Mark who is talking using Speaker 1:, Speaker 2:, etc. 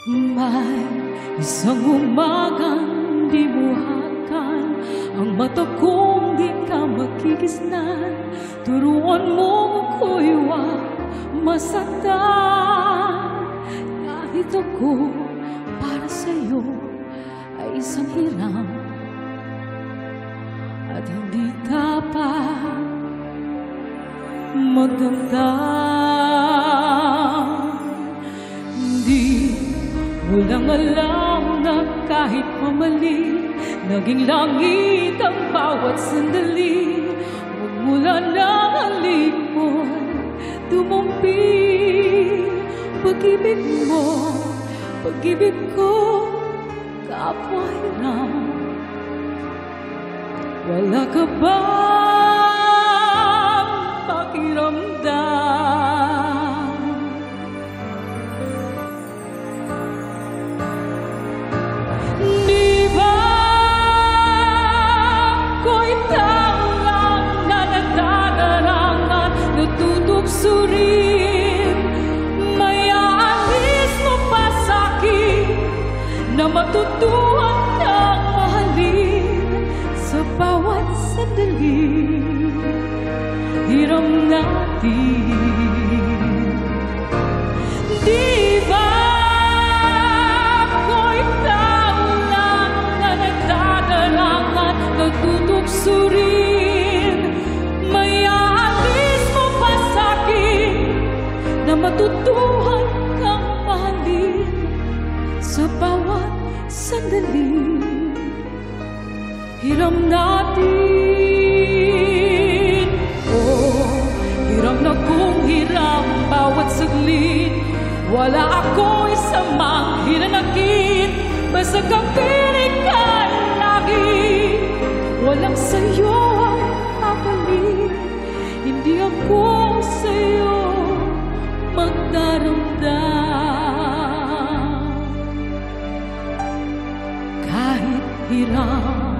Speaker 1: May isang umagang di buhakan ang mata kong di ka makigisnan. Turuan mo ako'y wag masaktan. Kahit ako para sa'yo ay isang hiram at hindi dapat magdamdam. Hindi mo lang alam na kahit mamali, naging langit ang bawat sandali. Magmula ng alipon, tumumpi. Pag-ibig mo, pag-ibig ko, kapwa hiram. Wala ka bang pakiramdam? Di ba ako'y tao lang na nagdadarangan, natutukso rin? May aalis mo pa sa'kin na matutuhan kang mahalin sa bawat sandali. Hiram natin. Di ba ako'y tao lang na nagdadarangan, natutukso rin? May aalis mo pa sa'kin na matutuhan kang mahalin sa bawat sandali. Hiram natin. Oh, hiram na kung hiram bawat saglit. Wala ako isamang hinanakit, basta kapiling ka lagi. Walang sa'yo ang papalit, hindi ako sa'yo magdaramdam. Kahit hiram